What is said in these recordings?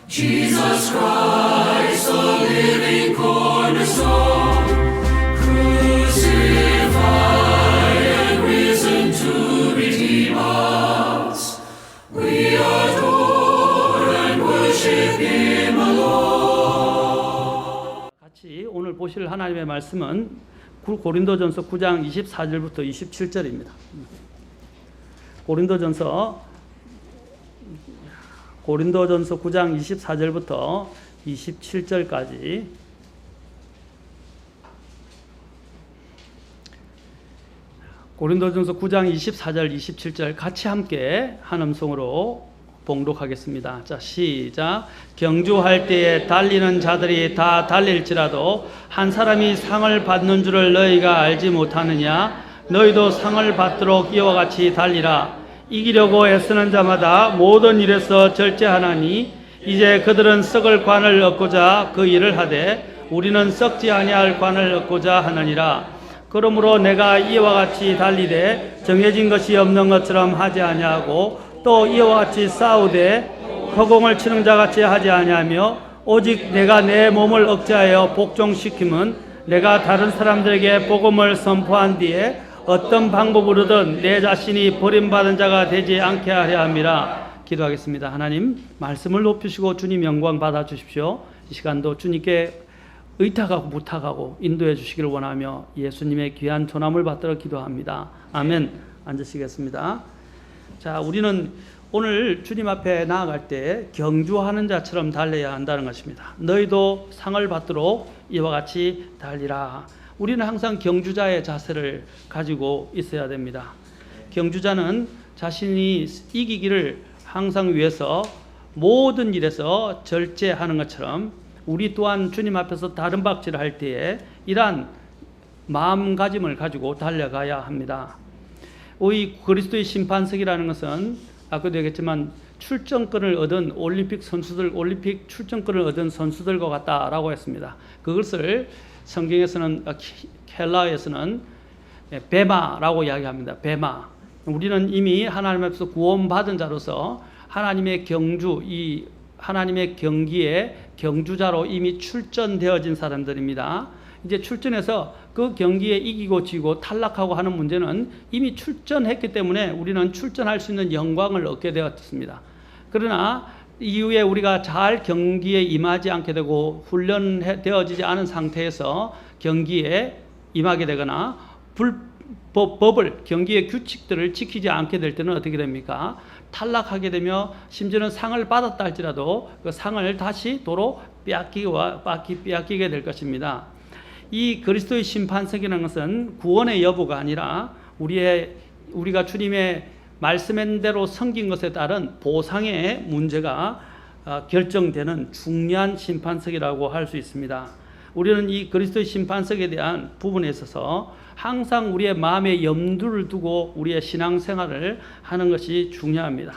Jesus Christ, the living cornerstone, crucified and risen to redeem us. We adore and worship Him alone. 같이 오늘 보실 하나님의 말씀은 고린도전서 9장 24절부터 27절입니다. 고린도전서 9장 24절부터 27절까지 고린도전서 9장 24절 27절 같이 함께 한 음성으로 봉독하겠습니다. 자, 시작. 경주할 때에 달리는 자들이 다 달릴지라도 한 사람이 상을 받는 줄을 너희가 알지 못하느냐? 너희도 상을 받도록 이와 같이 달리라. 이기려고 애쓰는 자마다 모든 일에서 절제하나니 이제 그들은 썩을 관을 얻고자 그 일을 하되 우리는 썩지 아니할 관을 얻고자 하느니라. 그러므로 내가 이와 같이 달리되 정해진 것이 없는 것처럼 하지 아니하고 또 이와 같이 싸우되 허공을 치는 자같이 하지 아니하며 오직 내가 내 몸을 억제하여 복종시킴은 내가 다른 사람들에게 복음을 선포한 뒤에 어떤 방법으로든 내 자신이 버림받은 자가 되지 않게 하려 함이라. 기도하겠습니다. 하나님, 말씀을 높이시고 주님 영광 받아 주십시오. 이 시간도 주님께 의탁하고 부탁하고 인도해 주시기를 원하며 예수님의 귀한 존함을 받들어 기도합니다. 아멘. 앉으시겠습니다. 자, 우리는 오늘 주님 앞에 나아갈 때 경주하는 자처럼 달려야 한다는 것입니다. 너희도 상을 받도록 이와 같이 달리라. 우리는 항상 경주자의 자세를 가지고 있어야 됩니다. 경주자는 자신이 이기기를 항상 위해서 모든 일에서 절제하는 것처럼 우리 또한 주님 앞에서 다른 박질을 할 때에 이러한 마음가짐을 가지고 달려가야 합니다. 이 그리스도의 심판석이라는 것은 아까도 얘기했지만 출전권을 얻은 올림픽 출전권을 얻은 선수들과 같다라고 했습니다. 그것을 성경에서는 헬라어에서는 베마라고 이야기합니다. 베마. 우리는 이미 하나님 앞에서 구원받은 자로서 하나님의 하나님의 경기에 경주자로 이미 출전되어진 사람들입니다. 이제 출전해서 그 경기에 이기고 지고 탈락하고 하는 문제는 이미 출전했기 때문에 우리는 출전할 수 있는 영광을 얻게 되었습니다. 그러나 이후에 우리가 잘 경기에 임하지 않게 되고 훈련되어지지 않은 상태에서 경기에 임하게 되거나 경기의 규칙들을 지키지 않게 될 때는 어떻게 됩니까? 탈락하게 되며 심지어는 상을 받았다 할지라도 그 상을 다시 도로 빼앗기게 될 것입니다. 이 그리스도의 심판석이라는 것은 구원의 여부가 아니라 우리가 주님의 말씀대로 섬긴 것에 따른 보상의 문제가 결정되는 중요한 심판석이라고 할 수 있습니다. 우리는 이 그리스도의 심판석에 대한 부분에 있어서 항상 우리의 마음에 염두를 두고 우리의 신앙생활을 하는 것이 중요합니다.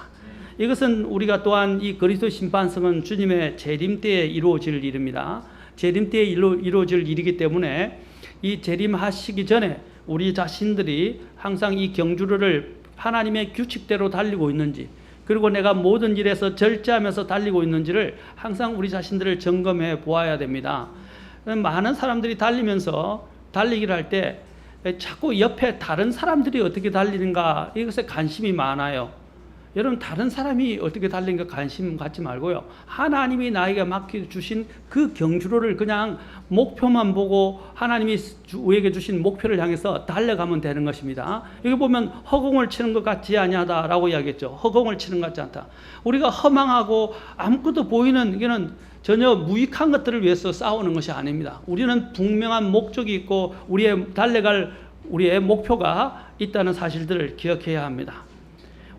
이것은 우리가 또한 이 그리스도의 심판석은 주님의 재림 때에 이루어질 일입니다. 재림 때에 이루어질 일이기 때문에 이 재림하시기 전에 우리 자신들이 항상 이 경주를 하나님의 규칙대로 달리고 있는지, 그리고 내가 모든 일에서 절제하면서 달리고 있는지를 항상 우리 자신들을 점검해 보아야 됩니다. 많은 사람들이 달리면서 달리기를 할 때 자꾸 옆에 다른 사람들이 어떻게 달리는가 이것에 관심이 많아요. 여러분, 다른 사람이 어떻게 달리는가 관심 갖지 말고요, 하나님이 나에게 맡겨주신 그 경주로를 그냥 목표만 보고 하나님이 우리에게 주신 목표를 향해서 달려가면 되는 것입니다. 여기 보면 허공을 치는 것 같지 아니하다라고 이야기했죠. 허공을 치는 것 같지 않다. 우리가 허망하고 아무것도 보이는 이게는 전혀 무익한 것들을 위해서 싸우는 것이 아닙니다. 우리는 분명한 목적이 있고 달려갈 우리의 목표가 있다는 사실들을 기억해야 합니다.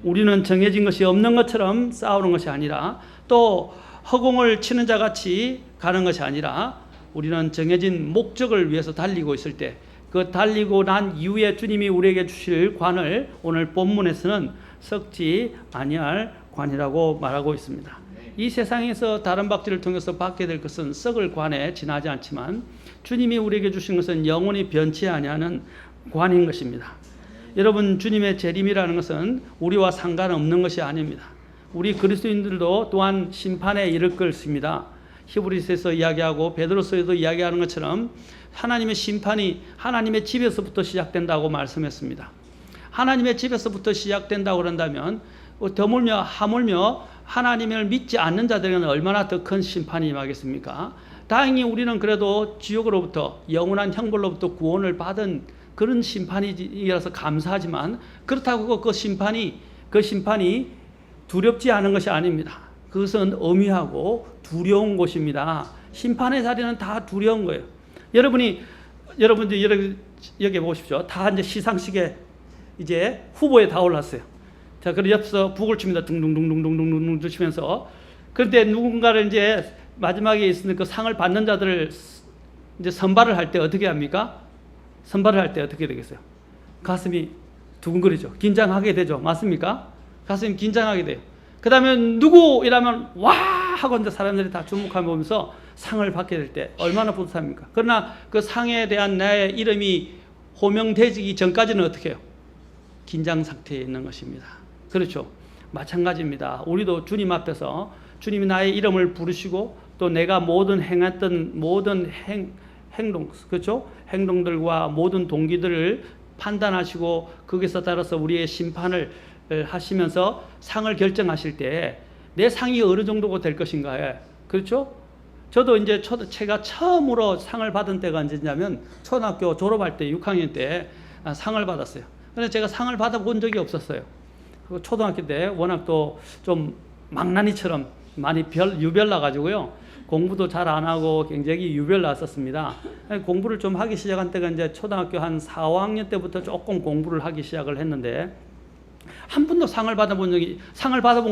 우리는 정해진 것이 없는 것처럼 싸우는 것이 아니라 또 허공을 치는 자같이 가는 것이 아니라 우리는 정해진 목적을 위해서 달리고 있을 때 그 달리고 난 이후에 주님이 우리에게 주실 관을 오늘 본문에서는 썩지 아니할 관이라고 말하고 있습니다. 이 세상에서 다른 박질을 통해서 받게 될 것은 썩을 관에 지나지 않지만 주님이 우리에게 주신 것은 영원히 변치 아니하는 관인 것입니다. 여러분, 주님의 재림이라는 것은 우리와 상관없는 것이 아닙니다. 우리 그리스도인들도 또한 심판에 이를 것입니다. 히브리서에서 이야기하고 베드로서에도 이야기하는 것처럼 하나님의 심판이 하나님의 집에서부터 시작된다고 말씀했습니다. 하나님의 집에서부터 시작된다고 그런다면 더물며 하물며 하나님을 믿지 않는 자들에게는 얼마나 더 큰 심판이 임하겠습니까? 다행히 우리는 그래도 지옥으로부터 영원한 형벌로부터 구원을 받은 그런 심판이라서 감사하지만 그렇다고 그 심판이 두렵지 않은 것이 아닙니다. 그것은 엄위하고 두려운 곳입니다. 심판의 자리는 다 두려운 거예요. 여러분들 여기 보십시오. 다 이제 시상식에 이제 후보에 다 올랐어요. 자, 그리고 옆에서 북을 칩니다. 둥둥둥둥둥둥둥 치면서. 그런데 누군가를 이제 마지막에 있으니 그 상을 받는 자들을 이제 선발을 할 때 어떻게 합니까? 선발을 할 때 어떻게 되겠어요? 가슴이 두근거리죠. 긴장하게 되죠. 맞습니까? 가슴이 긴장하게 돼요. 그 다음에 누구 이라면 와 하고 이제 사람들이 다 주목하며 보면서 상을 받게 될 때 얼마나 뿌듯합니까? 그러나 그 상에 대한 나의 이름이 호명되기 전까지는 어떻게 해요? 긴장 상태에 있는 것입니다. 그렇죠. 마찬가지입니다. 우리도 주님 앞에서 주님이 나의 이름을 부르시고 또 내가 모든 행했던 모든 행동, 그렇죠? 행동들과 모든 동기들을 판단하시고 거기서 따라서 우리의 심판을 하시면서 상을 결정하실 때 내 상이 어느 정도가 될 것인가에, 그렇죠? 저도 이제 제가 처음으로 상을 받은 때가 언제냐면 초등학교 졸업할 때 6학년 때 상을 받았어요. 근데 제가 상을 받아본 적이 없었어요. 초등학교 때 워낙 또 좀 망나니처럼 많이 유별나 가지고요. 공부도 잘 안 하고 굉장히 유별났었습니다. 공부를 좀 하기 시작한 때가 이제 초등학교 한 4, 5학년 때부터 조금 공부를 하기 시작을 했는데 한 번도 상을 받아본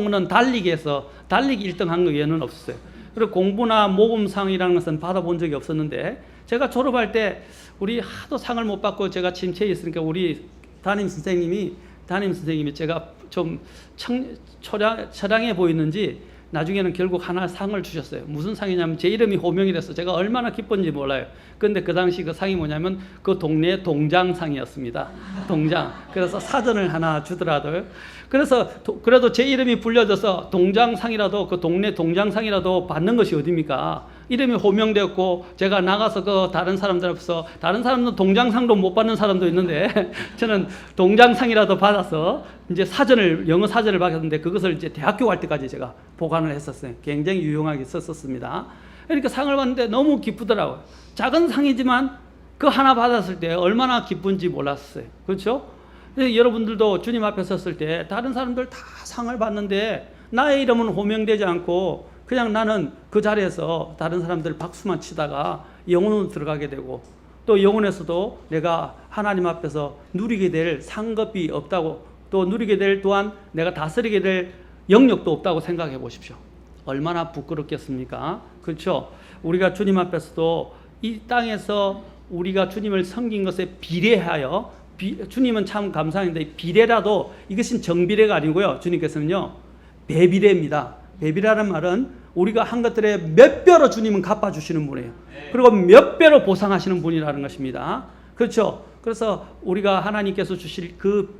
거는 달리기에서 달리기 1등 한 거 외에는 없었어요. 그리고 공부나 모범상이라는 것은 받아본 적이 없었는데 제가 졸업할 때 우리 하도 상을 못 받고 제가 침체에 있으니까 우리 담임 선생님이 제가 좀 처량해 보이는지 나중에는 결국 하나 상을 주셨어요. 무슨 상이냐면 제 이름이 호명이 됐어. 제가 얼마나 기쁜지 몰라요. 그런데 그 당시 그 상이 뭐냐면 그 동네 동장상이었습니다. 동장. 그래서 사전을 하나 주더라고요. 그래서 그래도 제 이름이 불려져서 동장상이라도 그 동네 동장상이라도 받는 것이 어딥니까? 이름이 호명되었고 제가 나가서 그 다른 사람들 앞에서 다른 사람들은 동장상도 못 받는 사람도 있는데 저는 동장상이라도 받아서 이제 영어 사전을 받았는데 그것을 이제 대학교 갈 때까지 제가 보관을 했었어요. 굉장히 유용하게 썼었습니다. 그러니까 상을 받는데 너무 기쁘더라고요. 작은 상이지만 그 하나 받았을 때 얼마나 기쁜지 몰랐어요. 그렇죠? 여러분들도 주님 앞에 섰을 때 다른 사람들 다 상을 받는데 나의 이름은 호명되지 않고 그냥 나는 그 자리에서 다른 사람들 박수만 치다가 영혼으로 들어가게 되고 또 영혼에서도 내가 하나님 앞에서 누리게 될 상급이 없다고 또 누리게 될 또한 내가 다스리게 될 영역도 없다고 생각해 보십시오. 얼마나 부끄럽겠습니까? 그렇죠? 우리가 주님 앞에서도 이 땅에서 우리가 주님을 섬긴 것에 비례하여 주님은 참 감사한데 비례라도 이것은 정비례가 아니고요. 주님께서는요. 배비례입니다. 배비라는 말은 우리가 한 것들의 몇 배로 주님은 갚아주시는 분이에요. 그리고 몇 배로 보상하시는 분이라는 것입니다. 그렇죠? 그래서 우리가 하나님께서 주실 그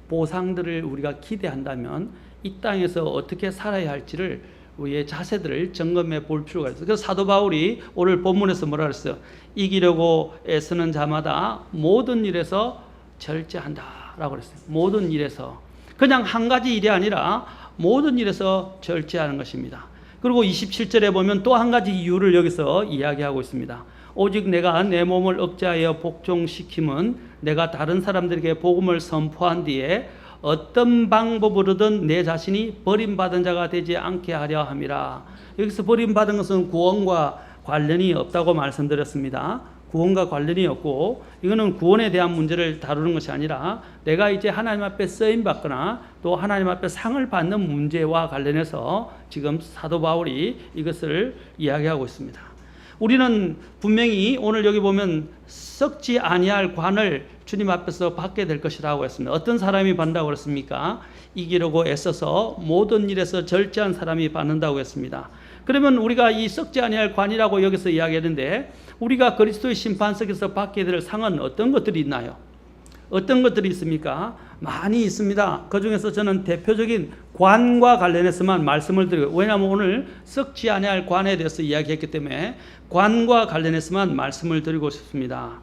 보상들을 우리가 기대한다면 이 땅에서 어떻게 살아야 할지를 우리의 자세들을 점검해 볼 필요가 있어요. 그래서 사도 바울이 오늘 본문에서 뭐라 그랬어요? 이기려고 애쓰는 자마다 모든 일에서 절제한다라고 그랬어요. 모든 일에서. 그냥 한 가지 일이 아니라 모든 일에서 절제하는 것입니다. 그리고 27절에 보면 또 한 가지 이유를 여기서 이야기하고 있습니다. 오직 내가 내 몸을 억제하여 복종시킴은 내가 다른 사람들에게 복음을 선포한 뒤에 어떤 방법으로든 내 자신이 버림받은 자가 되지 않게 하려 함이라. 여기서 버림받은 것은 구원과 관련이 없다고 말씀드렸습니다. 구원과 관련이 없고 이거는 구원에 대한 문제를 다루는 것이 아니라 내가 이제 하나님 앞에 쓰임받거나 또 하나님 앞에 상을 받는 문제와 관련해서 지금 사도 바울이 이것을 이야기하고 있습니다. 우리는 분명히 오늘 여기 보면 썩지 아니할 관을 주님 앞에서 받게 될 것이라고 했습니다. 어떤 사람이 받는다고 그랬습니까? 이기려고 애써서 모든 일에서 절제한 사람이 받는다고 했습니다. 그러면 우리가 이 썩지 아니할 관이라고 여기서 이야기했는데 우리가 그리스도의 심판석에서 받게 될 상은 어떤 것들이 있나요? 어떤 것들이 있습니까? 많이 있습니다. 그 중에서 저는 대표적인 관과 관련해서만 말씀을 드리고, 왜냐하면 오늘 썩지 아니할 관에 대해서 이야기했기 때문에 관과 관련해서만 말씀을 드리고 싶습니다.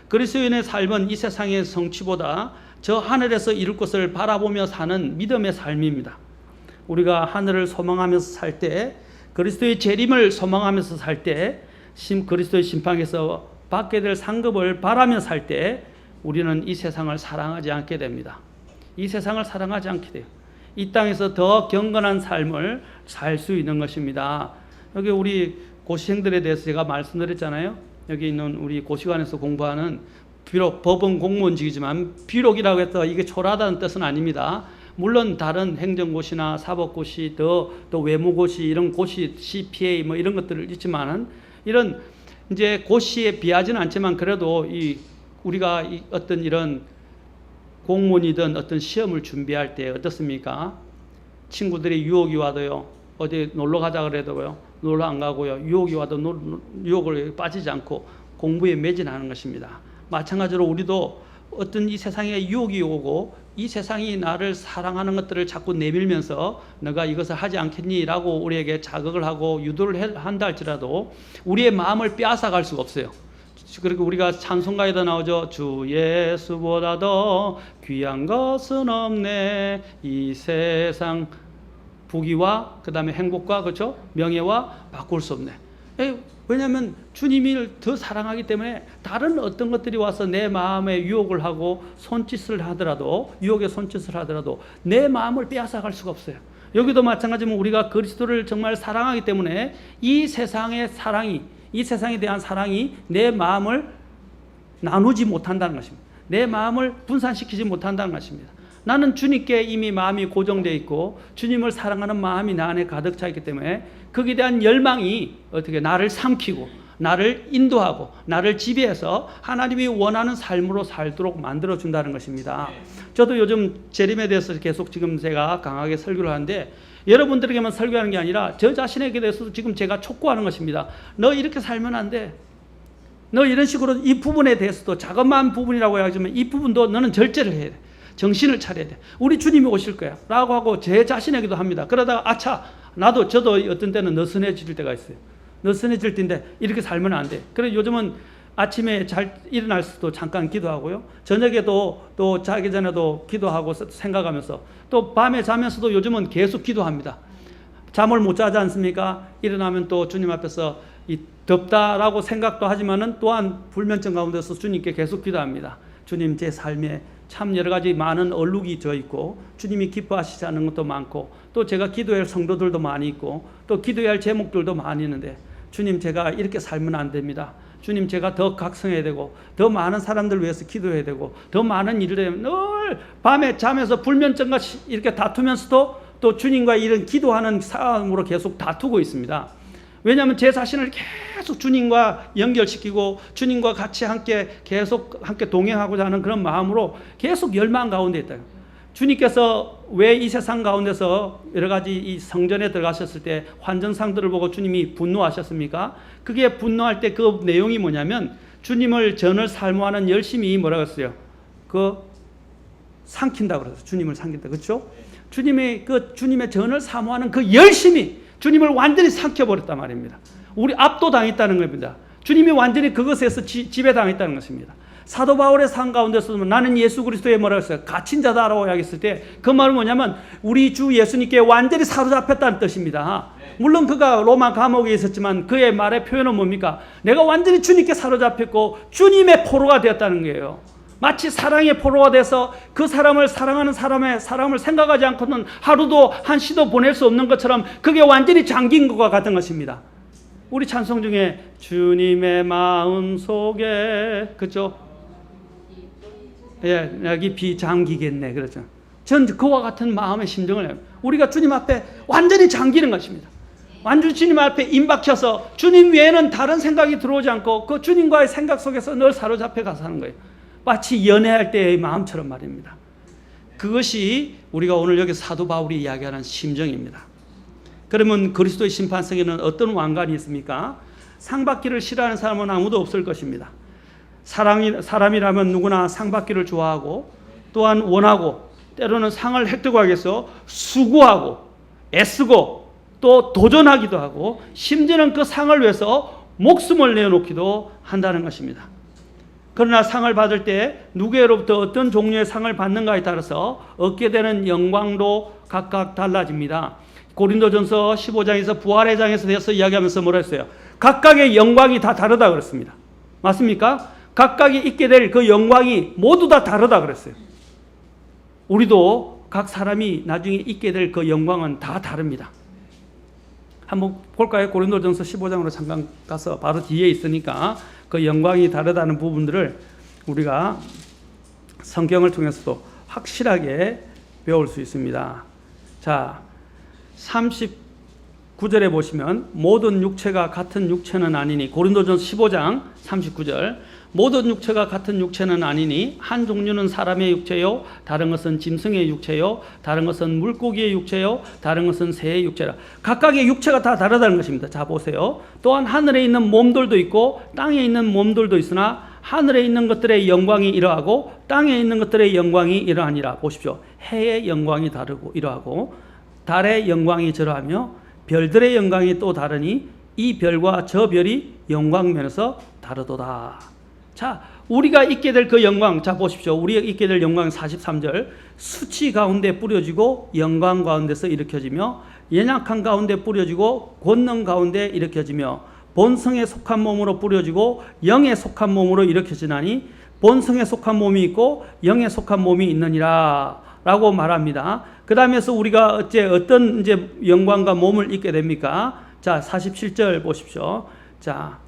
그리스도인의 삶은 이 세상의 성취보다 저 하늘에서 이룰 것을 바라보며 사는 믿음의 삶입니다. 우리가 하늘을 소망하면서 살 때, 그리스도의 재림을 소망하면서 살 때, 그리스도의 심판에서 받게 될 상급을 바라며 살 때 우리는 이 세상을 사랑하지 않게 됩니다. 이 세상을 사랑하지 않게 돼요. 이 땅에서 더 경건한 삶을 살 수 있는 것입니다. 여기 우리 고시생들에 대해서 제가 말씀드렸잖아요. 여기 있는 우리 고시관에서 공부하는, 비록 법은 공무원직이지만 비록이라고 해서 이게 초라하다는 뜻은 아닙니다. 물론 다른 행정고시나 사법고시, 또 외무고시, 이런 고시, CPA 뭐 이런 것들을 있지만은, 이런 이제 고시에 비하지는 않지만 그래도 우리가 어떤 이런 공무원이든 어떤 시험을 준비할 때 어떻습니까? 친구들이 유혹이 와도요, 어디 놀러 가자 그래도요, 놀러 안 가고요, 유혹이 와도 유혹을 빠지지 않고 공부에 매진하는 것입니다. 마찬가지로 우리도 어떤 이 세상에 유혹이 오고 이 세상이 나를 사랑하는 것들을 자꾸 내밀면서 너가 이것을 하지 않겠니? 라고 우리에게 자극을 하고 유도를 한다 할지라도 우리의 마음을 빼앗아갈 수가 없어요. 그리고 우리가 찬송가에도 나오죠. 주 예수보다 더 귀한 것은 없네. 이 세상 부귀와 그 다음에 행복과, 그렇죠? 명예와 바꿀 수 없네. 왜냐하면 주님을 더 사랑하기 때문에 다른 어떤 것들이 와서 내 마음에 유혹을 하고 유혹의 손짓을 하더라도 내 마음을 빼앗아갈 수가 없어요. 여기도 마찬가지면 우리가 그리스도를 정말 사랑하기 때문에 이 세상에 대한 사랑이 내 마음을 나누지 못한다는 것입니다. 내 마음을 분산시키지 못한다는 것입니다. 나는 주님께 이미 마음이 고정되어 있고 주님을 사랑하는 마음이 나 안에 가득 차 있기 때문에 거기에 대한 열망이 어떻게 나를 삼키고 나를 인도하고 나를 지배해서 하나님이 원하는 삶으로 살도록 만들어준다는 것입니다. 저도 요즘 재림에 대해서 계속 지금 제가 강하게 설교를 하는데, 여러분들에게만 설교하는 게 아니라 저 자신에게 대해서도 지금 제가 촉구하는 것입니다. 너 이렇게 살면 안 돼. 너 이런 식으로 이 부분에 대해서도, 작은만 부분이라고 하지만 이 부분도 너는 절제를 해야 돼. 정신을 차려야 돼. 우리 주님이 오실 거야 라고 하고 제 자신에게도 합니다. 그러다가 저도 어떤 때는 느슨해질 때가 있어요. 느슨해질 때인데 이렇게 살면 안 돼. 그래서 요즘은 아침에 잘 일어날 수도 잠깐 기도하고요, 저녁에도 또 자기 전에도 기도하고 생각하면서, 또 밤에 자면서도 요즘은 계속 기도합니다. 잠을 못 자지 않습니까? 일어나면 또 주님 앞에서 덥다라고 생각도 하지만은 또한 불면증 가운데서 주님께 계속 기도합니다. 주님, 제 삶에 참 여러 가지 많은 얼룩이 져 있고 주님이 기뻐하시지 않는 것도 많고, 또 제가 기도해야 할 성도들도 많이 있고 또 기도해야 할 제목들도 많이 있는데, 주님, 제가 이렇게 살면 안 됩니다. 주님, 제가 더 각성해야 되고 더 많은 사람들 위해서 기도해야 되고 더 많은 일을 해야 되고, 늘 밤에 잠에서 불면증과 이렇게 다투면서도 또 주님과 이런 기도하는 싸움으로 계속 다투고 있습니다. 왜냐하면 제 자신을 계속 주님과 연결시키고 주님과 같이 계속 함께 동행하고자 하는 그런 마음으로 계속 열망 가운데 있다. 주님께서 왜 이 세상 가운데서 여러 가지 이 성전에 들어가셨을 때 환전상들을 보고 주님이 분노하셨습니까? 그게 분노할 때 그 내용이 뭐냐면, 주님을 전을 사모하는 열심이 뭐라고 했어요? 삼킨다고 그랬어요. 주님을 삼킨다. 그렇죠? 주님의 전을 사모하는 그 열심이 주님을 완전히 삼켜버렸단 말입니다. 우리 압도당했다는 겁니다. 주님이 완전히 그것에서 지배당했다는 것입니다. 사도 바울의 삶 가운데서도 나는 예수 그리스도의 뭐라고 했어요? 갇힌 자다라고 이야기했을 때 그 말은 뭐냐면 우리 주 예수님께 완전히 사로잡혔다는 뜻입니다. 물론 그가 로마 감옥에 있었지만 그의 말의 표현은 뭡니까? 내가 완전히 주님께 사로잡혔고 주님의 포로가 되었다는 거예요. 마치 사랑의 포로가 돼서 그 사람을 사랑하는 사람의 사랑을 생각하지 않고는 하루도 한 시도 보낼 수 없는 것처럼 그게 완전히 잠긴 것과 같은 것입니다. 우리 찬송 중에 주님의 마음 속에, 그렇죠? 예, 여기 비잠기겠네, 그렇죠? 전 그와 같은 마음의 심정을 해요. 우리가 주님 앞에 완전히 잠기는 것입니다. 완전히 주님 앞에 임박혀서 주님 외에는 다른 생각이 들어오지 않고 그 주님과의 생각 속에서 늘 사로잡혀 가서 하는 거예요. 마치 연애할 때의 마음처럼 말입니다. 그것이 우리가 오늘 여기 사도 바울이 이야기하는 심정입니다. 그러면 그리스도의 심판성에는 어떤 왕관이 있습니까? 상 받기를 싫어하는 사람은 아무도 없을 것입니다. 사람이라면 누구나 상 받기를 좋아하고 또한 원하고 때로는 상을 획득하기 위해서 수고하고 애쓰고 또 도전하기도 하고 심지어는 그 상을 위해서 목숨을 내어놓기도 한다는 것입니다. 그러나 상을 받을 때 누구로부터 어떤 종류의 상을 받는가에 따라서 얻게 되는 영광도 각각 달라집니다. 고린도전서 15장에서 부활의 장에서 대해서 이야기하면서 뭐라 했어요? 각각의 영광이 다 다르다 그랬습니다. 맞습니까? 각각이 있게 될 그 영광이 모두 다 다르다 그랬어요. 우리도 각 사람이 나중에 있게 될 그 영광은 다 다릅니다. 한번 볼까요? 고린도전서 15장으로 잠깐 가서 바로 뒤에 있으니까 그 영광이 다르다는 부분들을 우리가 성경을 통해서도 확실하게 배울 수 있습니다. 자, 39절에 보시면 모든 육체가 같은 육체는 아니니, 고린도전서 15장 39절, 모든 육체가 같은 육체는 아니니 한 종류는 사람의 육체요, 다른 것은 짐승의 육체요, 다른 것은 물고기의 육체요, 다른 것은 새의 육체라. 각각의 육체가 다 다르다는 것입니다. 자, 보세요. 또한 하늘에 있는 몸들도 있고 땅에 있는 몸들도 있으나 하늘에 있는 것들의 영광이 이러하고 땅에 있는 것들의 영광이 이러하니라. 보십시오. 해의 영광이 다르고 이러하고 달의 영광이 저러하며 별들의 영광이 또 다르니 이 별과 저 별이 영광면에서 다르도다. 자, 우리가 있게 될 그 영광, 자 보십시오. 우리가 있게 될 영광 43절, 수치 가운데 뿌려지고 영광 가운데서 일으켜지며 연약한 가운데 뿌려지고 권능 가운데 일으켜지며 본성에 속한 몸으로 뿌려지고 영에 속한 몸으로 일으켜지나니 본성에 속한 몸이 있고 영에 속한 몸이 있느니라 라고 말합니다. 그 다음에서 우리가 어떤 이제 영광과 몸을 입게 됩니까? 자, 47절 보십시오. 자,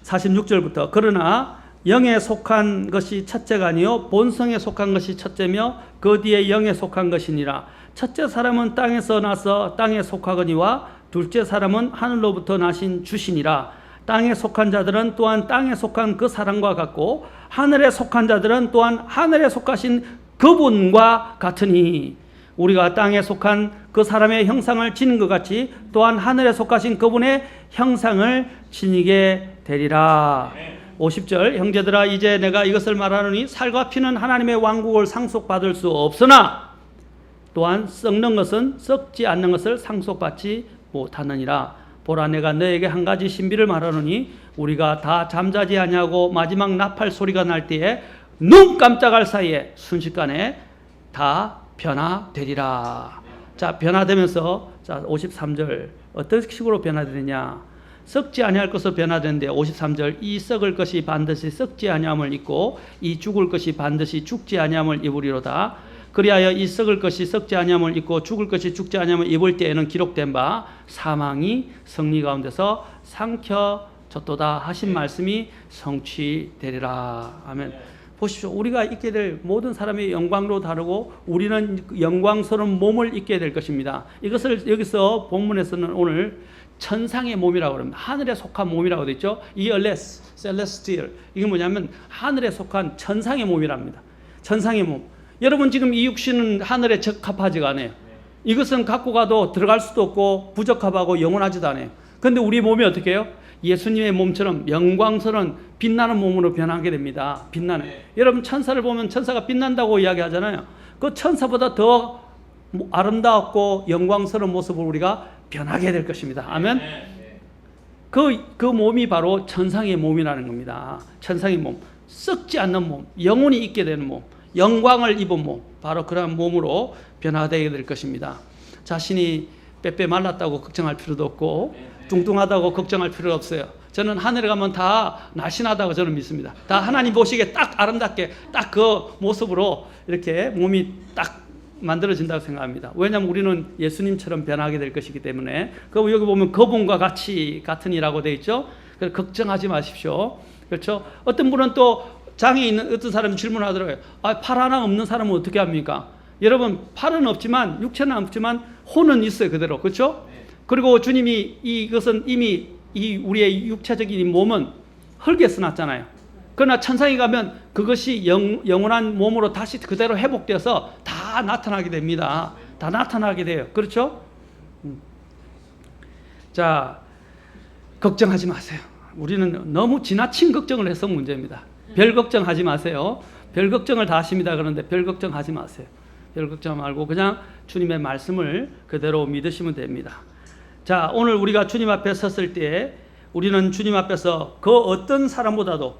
46절부터 그러나 영에 속한 것이 첫째가 아니요 본성에 속한 것이 첫째며 그 뒤에 영에 속한 것이니라. 첫째 사람은 땅에서 나서 땅에 속하거니와 둘째 사람은 하늘로부터 나신 주시니라. 땅에 속한 자들은 또한 땅에 속한 그 사람과 같고 하늘에 속한 자들은 또한 하늘에 속하신 그분과 같으니 우리가 땅에 속한 그 사람의 형상을 지닌 것 같이 또한 하늘에 속하신 그분의 형상을 지니게 되리라. 50절 형제들아 이제 내가 이것을 말하노니 살과 피는 하나님의 왕국을 상속받을 수 없으나 또한 썩는 것은 썩지 않는 것을 상속받지 못하느니라. 보라 내가 너에게 한 가지 신비를 말하노니 우리가 다 잠자지 아니하고 마지막 나팔 소리가 날 때에 눈 깜짝할 사이에 순식간에 다 변화되리라. 자, 변화되면서 자 53절 어떤 식으로 변화되느냐? 썩지 아니할 것으로 변화되는데 53절 이 썩을 것이 반드시 썩지 아니함을 입고 이 죽을 것이 반드시 죽지 아니함을 입으리로다. 그리하여 이 썩을 것이 썩지 아니함을 입고 죽을 것이 죽지 아니함을 입을 때에는 기록된 바 사망이 승리 가운데서 삼켜졌도다 하신 말씀이 성취되리라. 아멘. 보십시오. 우리가 입게 될 모든 사람의 영광도 다르고 우리는 영광스러운 몸을 입게 될 것입니다. 이것을 여기서 본문에서는 오늘 천상의 몸이라고 합니다. 하늘에 속한 몸이라고 되어 있죠. 이 celestial 이게 뭐냐면 하늘에 속한 천상의 몸이랍니다. 천상의 몸. 여러분 지금 이 육신은 하늘에 적합하지가 않아요. 이것은 갖고 가도 들어갈 수도 없고 부적합하고 영원하지도 않아요. 그런데 우리 몸이 어떻게 해요? 예수님의 몸처럼 영광스러운 빛나는 몸으로 변하게 됩니다. 빛나는. 여러분 천사를 보면 천사가 빛난다고 이야기하잖아요. 그 천사보다 더 아름답고 영광스러운 모습을 우리가 변하게 될 것입니다. 아멘. 그 몸이 바로 천상의 몸이라는 겁니다. 천상의 몸, 썩지 않는 몸, 영혼이 있게 되는 몸, 영광을 입은 몸, 바로 그런 몸으로 변화되게 될 것입니다. 자신이 빼빼 말랐다고 걱정할 필요도 없고 뚱뚱하다고 걱정할 필요 없어요. 저는 하늘에 가면 다 날씬하다고 저는 믿습니다. 다 하나님 보시기에 딱 아름답게 딱 그 모습으로 이렇게 몸이 딱 만들어진다고 생각합니다. 왜냐하면 우리는 예수님처럼 변하게 될 것이기 때문에. 그 여기 보면 그분과 같이 같으니라고 되어 있죠. 그래서 걱정하지 마십시오. 그렇죠? 어떤 분은 또 장애 있는 어떤 사람이 질문하더라고요. 아, 팔 하나 없는 사람은 어떻게 합니까? 여러분 팔은 없지만 육체는 없지만 혼은 있어요 그대로. 그렇죠? 그리고 주님이 이것은 이미 이 우리의 육체적인 몸은 흙에 써놨잖아요. 그러나 천상에 가면 그것이 영원한 몸으로 다시 그대로 회복돼서 다 나타나게 됩니다. 다 나타나게 돼요. 그렇죠? 자, 걱정하지 마세요. 우리는 너무 지나친 걱정을 해서 문제입니다. 별 걱정하지 마세요. 별 걱정을 다 하십니다. 그런데 별 걱정하지 마세요. 별 걱정 말고 그냥 주님의 말씀을 그대로 믿으시면 됩니다. 자, 오늘 우리가 주님 앞에 섰을 때 우리는 주님 앞에서 그 어떤 사람보다도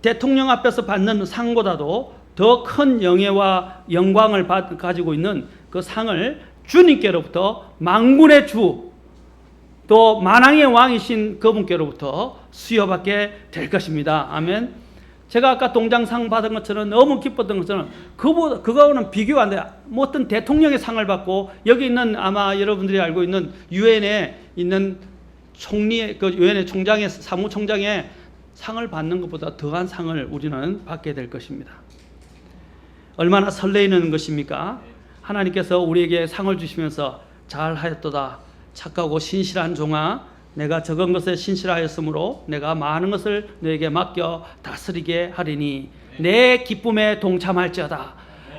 대통령 앞에서 받는 상보다도 더 큰 영예와 영광을 가지고 있는 그 상을 주님께로부터 만군의 주 또 만왕의 왕이신 그분께로부터 수여받게 될 것입니다. 아멘. 제가 아까 동장상 받은 것처럼 너무 기뻤던 것처럼 그거는 비교가 안 돼요. 뭐 어떤 대통령의 상을 받고 여기 있는 아마 여러분들이 알고 있는 유엔에 있는 총리의 그 유엔의 총장의 사무총장의 상을 받는 것보다 더한 상을 우리는 받게 될 것입니다. 얼마나 설레이는 것입니까? 하나님께서 우리에게 상을 주시면서 잘하였도다. 착하고 신실한 종아, 내가 적은 것에 신실하였으므로 내가 많은 것을 너에게 맡겨 다스리게 하리니 내 기쁨에 동참할지어다.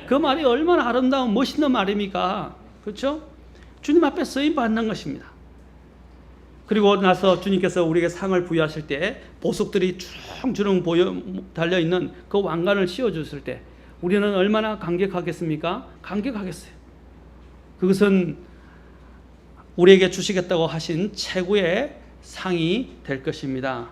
그 말이 얼마나 아름다운 멋있는 말입니까? 그렇죠? 주님 앞에 쓰임 받는 것입니다. 그리고 나서 주님께서 우리에게 상을 부여하실 때 보석들이 주렁주렁 달려있는 그 왕관을 씌워주실 때 우리는 얼마나 감격하겠습니까? 감격하겠어요. 그것은 우리에게 주시겠다고 하신 최고의 상이 될 것입니다.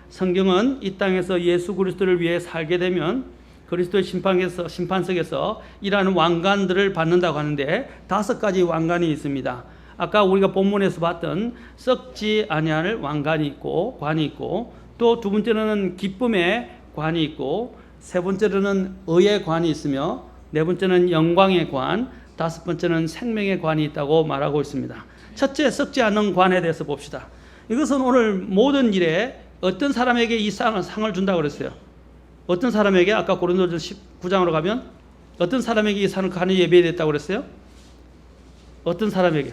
성경은 이 땅에서 예수 그리스도를 위해 살게 되면 그리스도의 심판석에서 일하는 왕관들을 받는다고 하는데 5가지 왕관이 있습니다. 아까 우리가 본문에서 봤던 썩지 아니할 왕관이 있고 관이 있고 또 두 번째로는 기쁨의 관이 있고 세 번째로는 의의 관이 있으며 네 번째는 영광의 관, 5번째는 생명의 관이 있다고 말하고 있습니다. 첫째, 썩지 않는 관에 대해서 봅시다. 이것은 오늘 모든 일에 어떤 사람에게 이 상을 준다고 그랬어요. 어떤 사람에게 아까 고린도전 19장으로 가면 어떤 사람에게 이 상을 관이 예배됐다고 그랬어요? 어떤 사람에게?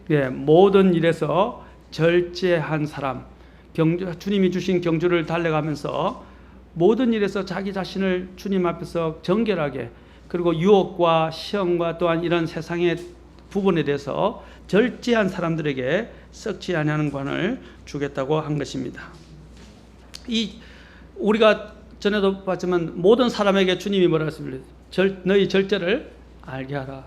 예, 모든 일에서 절제한 사람, 주님이 주신 경주를 달려가면서 모든 일에서 자기 자신을 주님 앞에서 정결하게 그리고 유혹과 시험과 또한 이런 세상의 부분에 대해서 절제한 사람들에게 썩지 아니하는 관을 주겠다고 한 것입니다. 우리가 전에도 봤지만 모든 사람에게 주님이 뭐라고 했습니까? 너희 절제를 알게 하라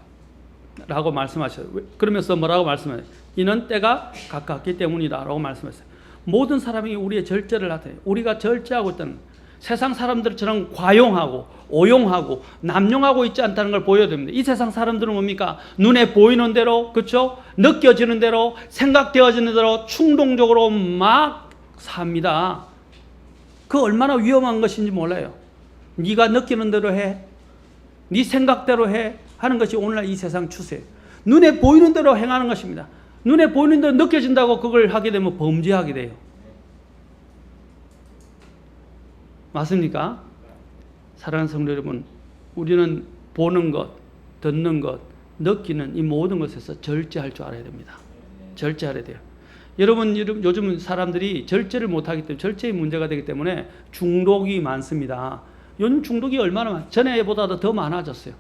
라고 말씀하셔요. 그러면서 뭐라고 말씀해요? 이는 때가 가깝기 때문이다 라고 말씀했어요. 모든 사람이 우리의 절제를 나타내요. 우리가 절제하고 있다는 세상 사람들처럼 과용하고 오용하고 남용하고 있지 않다는 걸 보여야 됩니다. 이 세상 사람들은 뭡니까? 눈에 보이는 대로, 그렇죠? 느껴지는 대로, 생각되어지는 대로 충동적으로 막 삽니다. 그 얼마나 위험한 것인지 몰라요. 네가 느끼는 대로 해, 네 생각대로 해 하는 것이 오늘날 이 세상 추세예요. 눈에 보이는 대로 행하는 것입니다. 눈에 보이는 대로 느껴진다고 그걸 하게 되면 범죄하게 돼요. 맞습니까? 사랑하는 성도 여러분, 우리는 보는 것, 듣는 것, 느끼는 이 모든 것에서 절제할 줄 알아야 됩니다. 절제해야 돼요. 여러분, 요즘 사람들이 절제를 못하기 때문에 절제의 문제가 되기 때문에 중독이 많습니다. 요즘 중독이 얼마나 전에보다도 더 많아졌어요.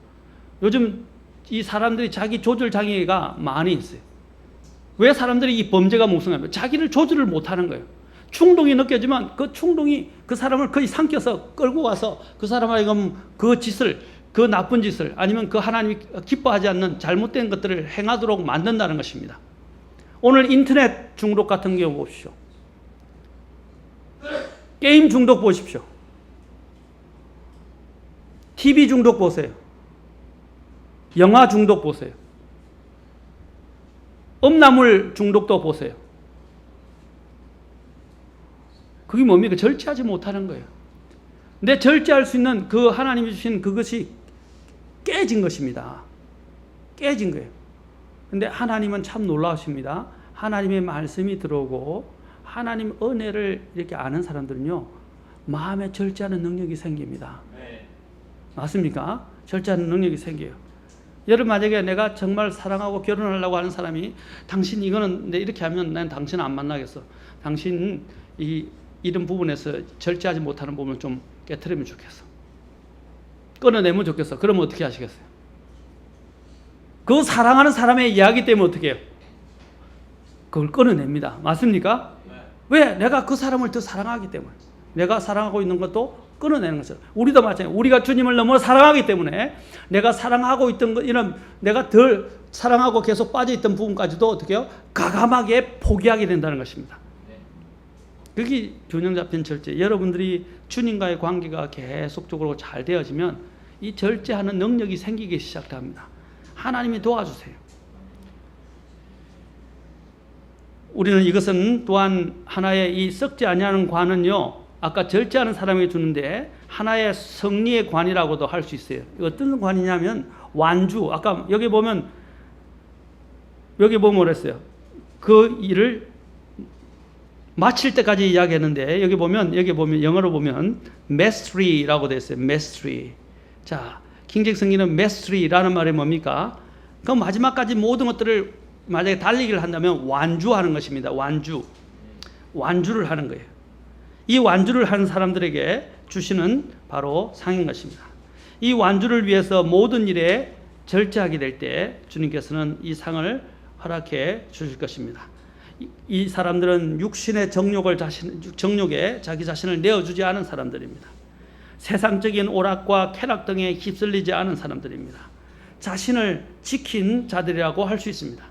요즘 이 사람들이 자기 조절 장애가 많이 있어요. 왜 사람들이 이 범죄가 무성하면 자기를 조절을 못하는 거예요. 충동이 느껴지면 그 충동이 그 사람을 거의 삼켜서 끌고 와서 그 사람에게 그 짓을, 그 나쁜 짓을 아니면 그 하나님이 기뻐하지 않는 잘못된 것들을 행하도록 만든다는 것입니다. 오늘 인터넷 중독 같은 경우 보십시오. 게임 중독 보십시오. TV 중독 보세요. 영화 중독 보세요. 음란물 중독도 보세요. 그게 뭡니까? 절제하지 못하는 거예요. 근데 절제할 수 있는 그 하나님이 주신 그것이 깨진 것입니다. 깨진 거예요. 근데 하나님은 참 놀라우십니다. 하나님의 말씀이 들어오고 하나님 은혜를 이렇게 아는 사람들은요, 마음에 절제하는 능력이 생깁니다. 맞습니까? 절제하는 능력이 생겨요. 여러분, 만약에 내가 정말 사랑하고 결혼하려고 하는 사람이 당신 이거는 내 이렇게 하면 난 당신 안 만나겠어. 당신 이런 부분에서 절제하지 못하는 부분을 좀 깨트리면 좋겠어. 끊어내면 좋겠어. 그러면 어떻게 하시겠어요? 그 사랑하는 사람의 이야기 때문에 어떻게 해요? 그걸 끊어냅니다. 맞습니까? 왜? 내가 그 사람을 더 사랑하기 때문에. 내가 사랑하고 있는 것도 끊어내는 것이죠. 우리도 마찬가지예요. 우리가 주님을 너무 사랑하기 때문에 내가 사랑하고 있던 것, 이런 내가 덜 사랑하고 계속 빠져있던 부분까지도 어떻게 해요? 과감하게 포기하게 된다는 것입니다. 그게 균형 잡힌 절제. 여러분들이 주님과의 관계가 계속적으로 잘 되어지면 이 절제하는 능력이 생기기 시작합니다. 하나님이 도와주세요. 우리는 이것은 또한 하나의 이 썩지 아니하는 관은요, 아까 절제하는 사람에게 주는데 하나의 승리의 관이라고도 할 수 있어요. 어떤 관이냐면 완주. 아까 여기 보면 뭐랬어요? 그 일을 마칠 때까지 이야기했는데 여기 보면 영어로 보면 mastery라고 되어 있어요. mastery. 자, 킹잭 성경은 mastery라는 말이 뭡니까? 그 마지막까지 모든 것들을 만약에 달리기를 한다면 완주하는 것입니다. 완주를 하는 거예요. 이 완주를 하는 사람들에게 주시는 바로 상인 것입니다. 이 완주를 위해서 모든 일에 절제하게 될 때 주님께서는 이 상을 허락해 주실 것입니다. 이 사람들은 육신의 정욕에 자기 자신을 내어주지 않은 사람들입니다. 세상적인 오락과 쾌락 등에 휩쓸리지 않은 사람들입니다. 자신을 지킨 자들이라고 할 수 있습니다.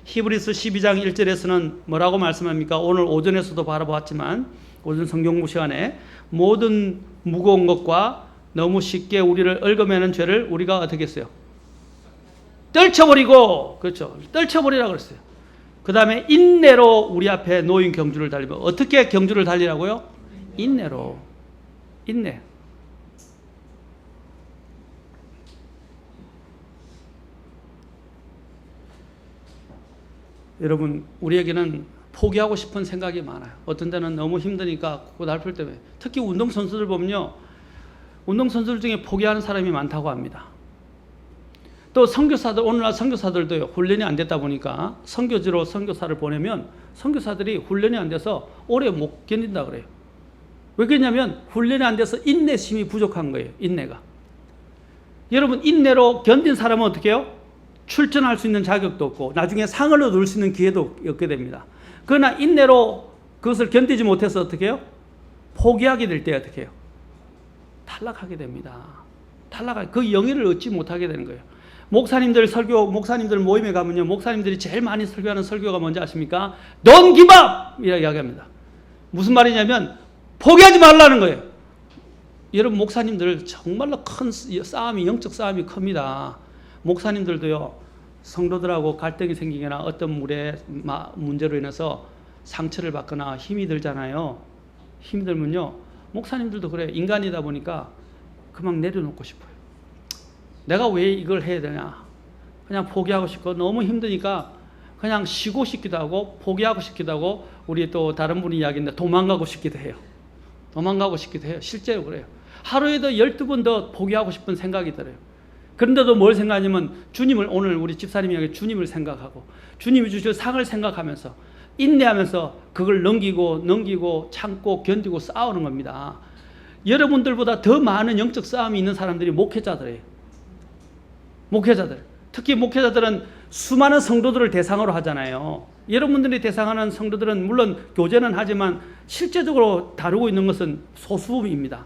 히브리서 12장 1절에서는 뭐라고 말씀합니까? 오늘 오전에서도 바라보았지만 오전 성경공부 시간에 모든 무거운 것과 너무 쉽게 우리를 얽어매는 죄를 우리가 어떻게 했어요? 떨쳐버리고, 그렇죠. 떨쳐버리라고 그랬어요. 그 다음에 인내로 우리 앞에 놓인 경주를 달리면, 어떻게 경주를 달리라고요? 인내로. 인내. 여러분, 우리에게는 포기하고 싶은 생각이 많아요. 어떤 때는 너무 힘드니까 고달플 때문에. 특히 운동선수들 보면요, 운동선수들 중에 포기하는 사람이 많다고 합니다. 또 선교사들, 오늘날 선교사들도 훈련이 안 됐다 보니까 선교지로 선교사를 보내면 선교사들이 훈련이 안 돼서 오래 못 견딘다 그래요. 왜 그러냐면 훈련이 안 돼서 인내심이 부족한 거예요. 인내가. 여러분, 인내로 견딘 사람은 어떻게 해요? 출전할 수 있는 자격도 없고 나중에 상을 얻을 수 있는 기회도 없게 됩니다. 그러나 인내로 그것을 견디지 못해서 어떻게 해요? 포기하게 될 때 어떻게 해요? 탈락하게 됩니다. 그 영예를 얻지 못하게 되는 거예요. 목사님들 모임에 가면요, 목사님들이 제일 많이 설교하는 설교가 뭔지 아십니까? Don't give up! 이라고 이야기합니다. 무슨 말이냐면 포기하지 말라는 거예요. 여러분, 목사님들 정말로 큰 싸움이, 영적 싸움이 큽니다. 목사님들도요, 성도들하고 갈등이 생기거나 어떤 문제로 인해서 상처를 받거나 힘이 들잖아요. 힘이 들면요, 목사님들도 그래. 인간이다 보니까 그만 내려놓고 싶어요. 내가 왜 이걸 해야 되냐? 그냥 포기하고 싶고 너무 힘드니까 그냥 쉬고 싶기도 하고 포기하고 싶기도 하고, 우리 또 다른 분이 이야기인데 도망가고 싶기도 해요. 실제로 그래요. 하루에도 12번 더 포기하고 싶은 생각이 들어요. 그런데도 뭘 생각하냐면 주님을, 오늘 우리 집사님이 이야기 주님을 생각하고 주님이 주실 상을 생각하면서 인내하면서 그걸 넘기고 참고 견디고 싸우는 겁니다. 여러분들보다 더 많은 영적 싸움이 있는 사람들이 목회자들이에요. 특히 목회자들은 수많은 성도들을 대상으로 하잖아요. 여러분들이 대상하는 성도들은 물론 교제는 하지만 실제적으로 다루고 있는 것은 소수입니다.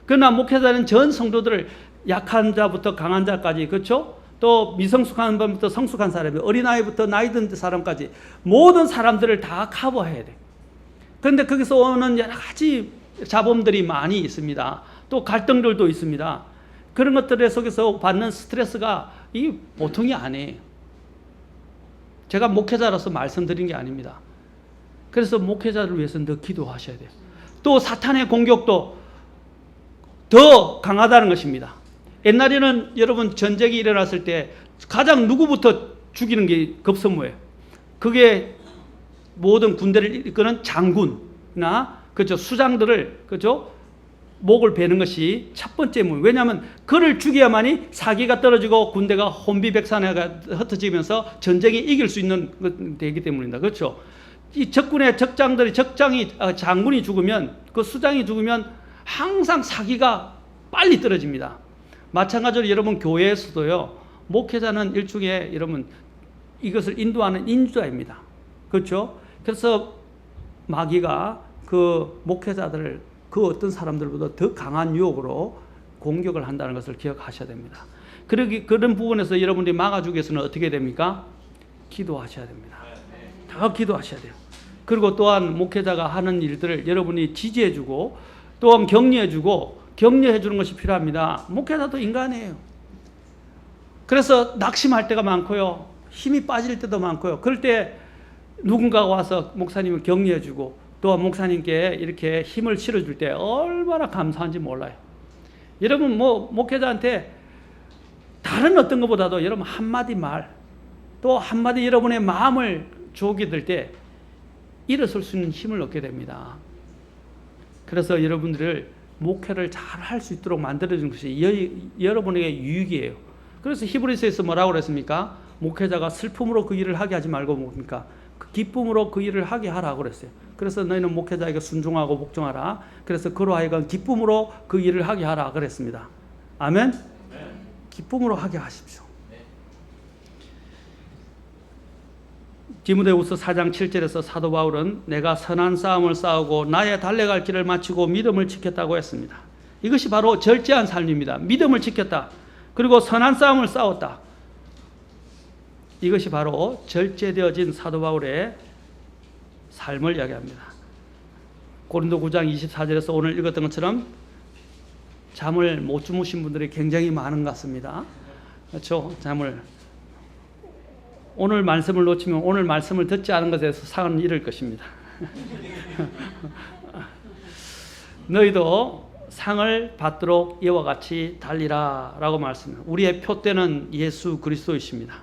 그러나 목회자는 전 성도들을 약한 자부터 강한 자까지, 그렇죠? 또 미성숙한 분부터 성숙한 사람이, 어린아이부터 나이 든 사람까지 모든 사람들을 다 커버해야 돼. 그런데 거기서 오는 여러 가지 잡음들이 많이 있습니다. 또 갈등들도 있습니다. 그런 것들 속에서 받는 스트레스가 이 보통이 아니에요. 제가 목회자로서 말씀드린 게 아닙니다. 그래서 목회자를 위해서는 더 기도하셔야 돼요. 또 사탄의 공격도 더 강하다는 것입니다. 옛날에는 여러분 전쟁이 일어났을 때 가장 누구부터 죽이는 게 급선무예요. 그게 모든 군대를 이끄는 장군이나, 그렇죠, 수장들을, 그렇죠, 목을 베는 것이 첫 번째 문. 왜냐하면 그를 죽여야만이 사기가 떨어지고 군대가 혼비백산해가 흩어지면서 전쟁이 이길 수 있는 것 되기 때문입니다. 그렇죠? 이 적군의 장군이 죽으면, 그 수장이 죽으면 항상 사기가 빨리 떨어집니다. 마찬가지로 여러분 교회에서도요, 목회자는 일종의 여러분 이것을 인도하는 인도자입니다. 그렇죠? 그래서 마귀가 그 목회자들을 그 어떤 사람들보다 더 강한 유혹으로 공격을 한다는 것을 기억하셔야 됩니다. 그런 부분에서 여러분들이 막아주기 위해서는 어떻게 됩니까? 기도하셔야 됩니다. 다 기도하셔야 돼요. 그리고 또한 목회자가 하는 일들을 여러분이 지지해주고 또한 격려해주고 격려해주는 것이 필요합니다. 목회자도 인간이에요. 그래서 낙심할 때가 많고요. 힘이 빠질 때도 많고요. 그럴 때 누군가가 와서 목사님을 격려해주고 또한 목사님께 이렇게 힘을 실어줄 때 얼마나 감사한지 몰라요. 여러분 목회자한테 다른 어떤 것보다도 여러분 한마디 말 또 한마디 여러분의 마음을 주옥이 될 때 일어설 수 있는 힘을 얻게 됩니다. 그래서 여러분들을 목회를 잘 할 수 있도록 만들어주는 것이 여러분에게 유익이에요. 그래서 히브리서에서 뭐라고 그랬습니까? 목회자가 슬픔으로 그 일을 하게 하지 말고 뭡니까? 기쁨으로 그 일을 하게 하라고 그랬어요. 그래서 너희는 목회자에게 순종하고 복종하라. 그래서 그로 하여금 기쁨으로 그 일을 하게 하라 그랬습니다. 아멘? 기쁨으로 하게 하십시오. 디모데후서 4장 7절에서 사도 바울은 내가 선한 싸움을 싸우고 나의 달려갈 길을 마치고 믿음을 지켰다고 했습니다. 이것이 바로 절제한 삶입니다. 믿음을 지켰다. 그리고 선한 싸움을 싸웠다. 이것이 바로 절제되어진 사도 바울의 삶을 이야기합니다. 고린도 9장 24절에서 오늘 읽었던 것처럼 잠을 못 주무신 분들이 굉장히 많은 것 같습니다. 그렇죠? 오늘 말씀을 놓치면 오늘 말씀을 듣지 않은 것에서 상은 잃을 것입니다. 너희도 상을 받도록 이와 같이 달리라 라고 말씀합니다. 우리의 표대는 예수 그리스도이십니다.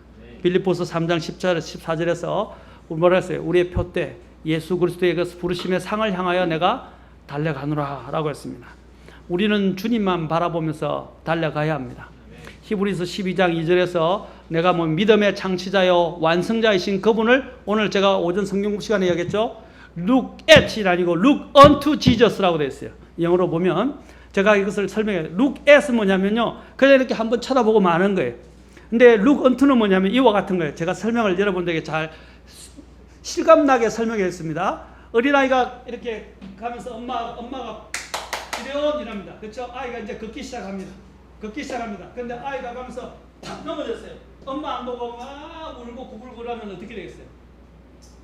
빌립보서 3장 14절에서 뭐라 했어요? 우리의 표대 예수 그리스도의 그 부르심의 상을 향하여 내가 달려가노라 라고 했습니다. 우리는 주님만 바라보면서 달려가야 합니다. 히브리서 12장 2절에서 내가 믿음의 창시자요 완성자이신 그분을 오늘 제가 오전 성경 시간에 얘기했죠. Look at이 아니고 Look unto Jesus라고 되어 있어요. 영어로 보면 제가 이것을 설명해요. Look at 뭐냐면요, 그냥 이렇게 한번 쳐다보고 마는 거예요. 근데 Look unto는 뭐냐면 이와 같은 거예요. 제가 설명을 여러분들에게 잘 실감나게 설명했습니다. 어린아이가 이렇게 가면서 엄마가 이랍니다. 그렇죠? 아이가 이제 걷기 시작합니다. 근데 아이가 가면서 탁 넘어졌어요. 엄마 안 보고 막 울고 구불구불 하면 어떻게 되겠어요?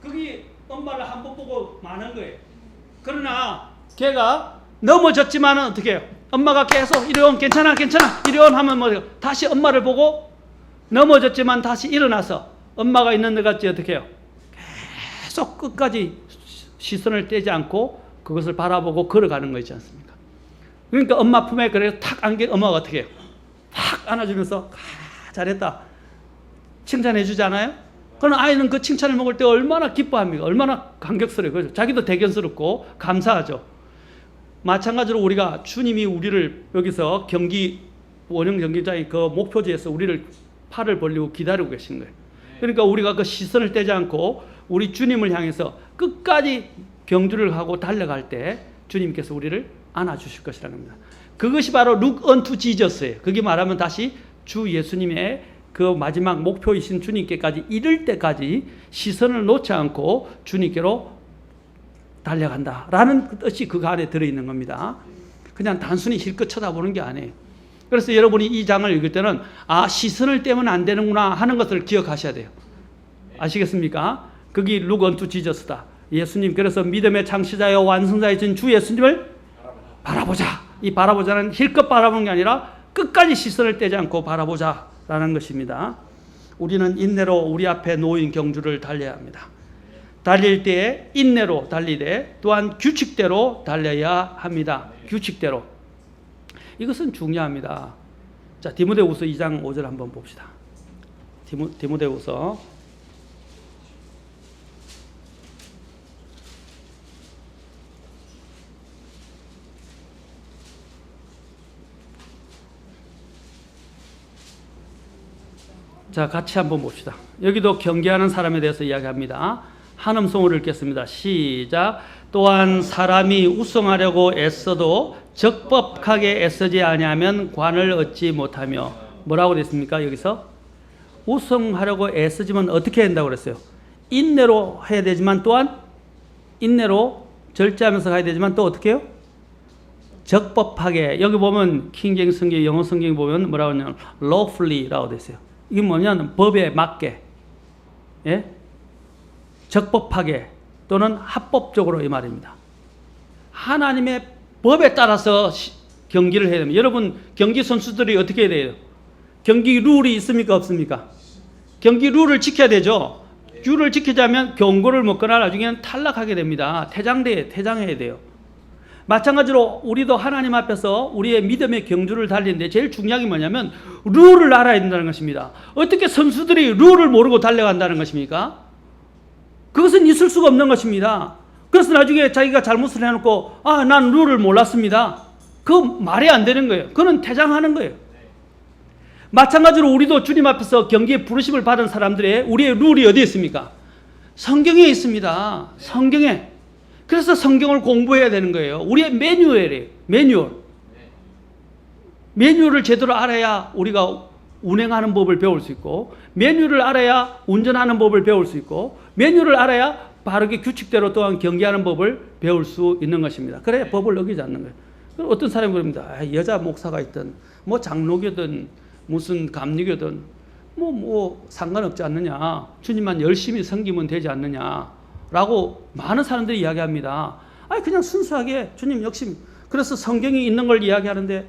거기 엄마를 한번 보고 마는 거예요. 그러나 걔가 넘어졌지만은 어떻게 해요? 엄마가 계속 이리온 괜찮아 이리온 하면 뭐예요? 다시 엄마를 보고 넘어졌지만 다시 일어나서 엄마가 있는 데 같이 어떻게 해요? 계속 끝까지 시선을 떼지 않고 그것을 바라보고 걸어가는 거 있지 않습니까? 그러니까 엄마 품에 그래서 탁 안겨 엄마가 어떻게 해요? 탁 안아주면서 잘했다 칭찬해 주지 않아요? 그럼 아이는 그 칭찬을 먹을 때 얼마나 기뻐합니까? 얼마나 감격스러워요. 그렇죠? 자기도 대견스럽고 감사하죠. 마찬가지로 우리가 주님이 우리를 여기서 원형 경기장의 그 목표지에서 우리를 팔을 벌리고 기다리고 계신 거예요. 그러니까 우리가 그 시선을 떼지 않고 우리 주님을 향해서 끝까지 경주를 하고 달려갈 때 주님께서 우리를 안아주실 것이라는 겁니다. 그것이 바로 Look unto Jesus예요. 그게 말하면 다시 주 예수님의 그 마지막 목표이신 주님께까지 이를 때까지 시선을 놓지 않고 주님께로 달려간다라는 뜻이 그 안에 들어있는 겁니다. 그냥 단순히 실컷 쳐다보는 게 아니에요. 그래서 여러분이 이 장을 읽을 때는 시선을 떼면 안 되는구나 하는 것을 기억하셔야 돼요. 아시겠습니까? 그게 Look unto Jesus다. 예수님, 그래서 믿음의 창시자여 완성자이신 주 예수님을 바라보자. 이 바라보자는 실컷 바라보는 게 아니라 끝까지 시선을 떼지 않고 바라보자라는 것입니다. 우리는 인내로 우리 앞에 놓인 경주를 달려야 합니다. 달릴 때에 인내로 달리되 또한 규칙대로 달려야 합니다. 규칙대로. 이것은 중요합니다. 자, 디모데후서 2장 5절 한번 봅시다. 디모데후서 자, 같이 한번 봅시다. 여기도 경계하는 사람에 대해서 이야기합니다. 한음성으로 읽겠습니다. 시작. 또한 사람이 우승하려고 애써도 적법하게 애쓰지 아니하면 관을 얻지 못하며 뭐라고 됐습니까? 여기서 우승하려고 애쓰지만 어떻게 한다고 그랬어요? 인내로 해야 되지만 또한 인내로 절제하면서 가야 되지만 또 어떻게 해요? 적법하게. 여기 보면 킹제임스 성경, 영어 성경 보면 뭐라고 하냐면 lawfully라고 돼 있어요. 이게 뭐냐면 법에 맞게, 예? 적법하게 또는 합법적으로 이 말입니다. 하나님의 법에 따라서 경기를 해야 됩니다. 여러분 경기 선수들이 어떻게 해야 돼요? 경기 룰이 있습니까 없습니까? 경기 룰을 지켜야 되죠. 룰을 지키자면 경고를 먹거나 나중에는 탈락하게 됩니다. 퇴장해야 돼요. 마찬가지로 우리도 하나님 앞에서 우리의 믿음의 경주를 달리는데 제일 중요한 게 뭐냐면 룰을 알아야 된다는 것입니다. 어떻게 선수들이 룰을 모르고 달려간다는 것입니까? 그것은 있을 수가 없는 것입니다. 그래서 나중에 자기가 잘못을 해놓고 난 룰을 몰랐습니다. 그 말이 안 되는 거예요. 그건 퇴장하는 거예요. 마찬가지로 우리도 주님 앞에서 경기에 부르심을 받은 사람들의 우리의 룰이 어디에 있습니까? 성경에 있습니다. 성경에. 그래서 성경을 공부해야 되는 거예요. 우리의 매뉴얼이에요. 매뉴얼을 제대로 알아야 우리가 운행하는 법을 배울 수 있고, 매뉴얼을 알아야 운전하는 법을 배울 수 있고, 매뉴얼을 알아야 바르게 규칙대로 또한 경기하는 법을 배울 수 있는 것입니다. 그래야 법을 어기지 않는 거예요. 어떤 사람이 그럽니다. 여자 목사가 있든 뭐 장로교든 무슨 감리교든 뭐 상관없지 않느냐, 주님만 열심히 섬기면 되지 않느냐라고 많은 사람들이 이야기합니다. 그냥 순수하게 주님 역시. 그래서 성경이 있는 걸 이야기하는데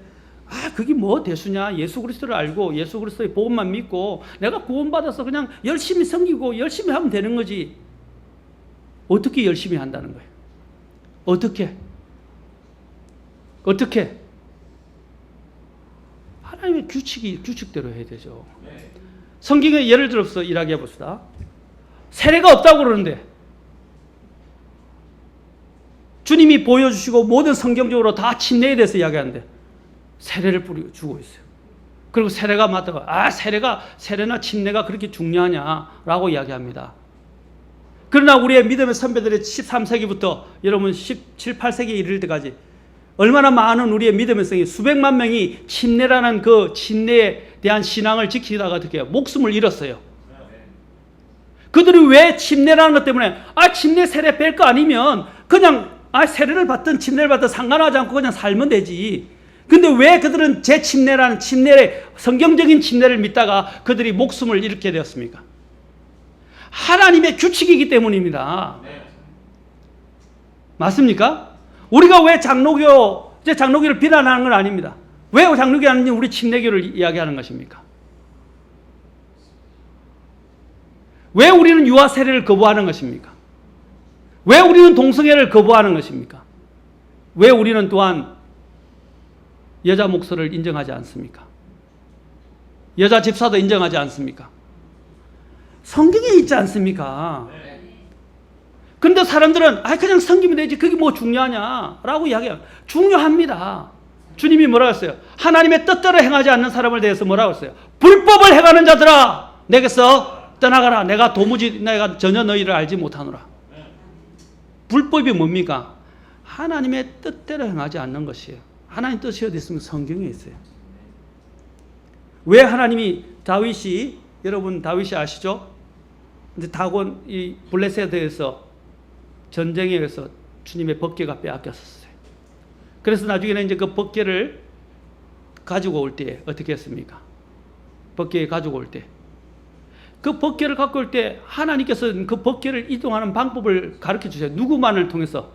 그게 뭐 대수냐. 예수 그리스도를 알고 예수 그리스도의 복음만 믿고 내가 구원받아서 그냥 열심히 섬기고 열심히 하면 되는 거지. 어떻게 열심히 한다는 거예요? 어떻게? 하나님의 규칙대로 해야 되죠. 성경에 예를 들어서 이야기해 봅시다. 세례가 없다고 그러는데 주님이 보여주시고 모든 성경적으로 다 침례에 대해서 이야기하는데 세례를 주고 있어요. 그리고 세례가 맞다고 세례나 침례가 그렇게 중요하냐라고 이야기합니다. 그러나 우리의 믿음의 선배들의 13세기부터 여러분 17, 8세기에 이를 때까지 얼마나 많은 우리의 믿음의 성이 수백만 명이 침례라는 그 침례에 대한 신앙을 지키다가 어떻게 해요? 목숨을 잃었어요. 그들이 왜 침례라는 것 때문에 침례 세례 뺄 거 아니면 그냥 세례를 받든 침례를 받든 상관하지 않고 그냥 살면 되지. 근데 왜 그들은 제 침례라는 침례를 성경적인 침례를 믿다가 그들이 목숨을 잃게 되었습니까? 하나님의 규칙이기 때문입니다. 맞습니까? 우리가 왜 장로교를 비난하는 건 아닙니다. 왜 장로교 아닌지 우리 침례교를 이야기하는 것입니까? 왜 우리는 유아 세례를 거부하는 것입니까? 왜 우리는 동성애를 거부하는 것입니까? 왜 우리는 또한 여자 목사를 인정하지 않습니까? 여자 집사도 인정하지 않습니까? 성경에 있지 않습니까? 그런데 사람들은 그냥 섬기면 되지 그게 뭐 중요하냐라고 이야기해요. 중요합니다. 주님이 뭐라고 했어요? 하나님의 뜻대로 행하지 않는 사람을 대해서 뭐라고 했어요? 불법을 행하는 자들아 내게서 떠나가라. 내가 전혀 너희를 알지 못하노라. 불법이 뭡니까? 하나님의 뜻대로 행하지 않는 것이에요. 하나님 뜻이 어디 있으면 성경에 있어요. 왜 하나님이 여러분 다윗이 아시죠? 근데 다곤 이 블레셋에서 전쟁에 의해서 주님의 법궤가 빼앗겼었어요. 그래서 나중에는 이제 그 법궤를 가지고 올 때 어떻게 했습니까? 법궤 가지고 올 때 그 법궤를 갖고 올 때 하나님께서 그 법궤를 이동하는 방법을 가르쳐 주세요. 누구만을 통해서?